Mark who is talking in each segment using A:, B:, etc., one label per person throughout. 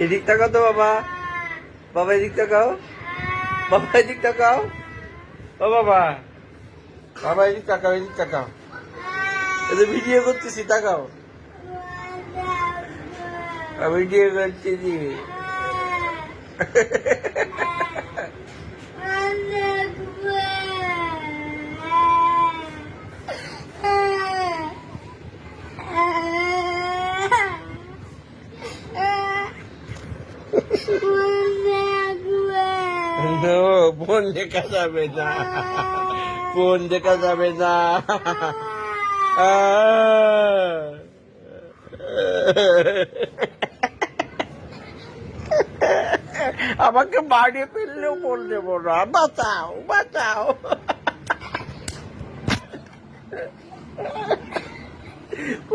A: এদিক তাকাও তো বাবা, বাবা এদিক তাকাও, বাবা এদিক তাকাও, ও বাবা, বাবা এদিক তাকাও, এদিক তাকাও, এটা ভিডিও করতেছি, তাকাও, ভিডিও করতেছি। ফোন দেখা যাবে না, ফোন দেখা যাবে না। আমাকে বাড়ি ফেললেও ফোন দেবো না, বাঁচাও বাঁচাও।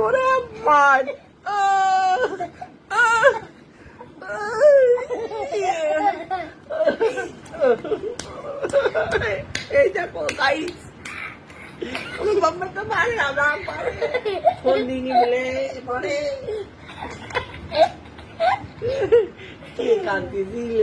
A: ওরে মার, এই দেখো গাইস, বাবা তো মারে না, ফোন দিনি বলে পরে কান্তি দিল।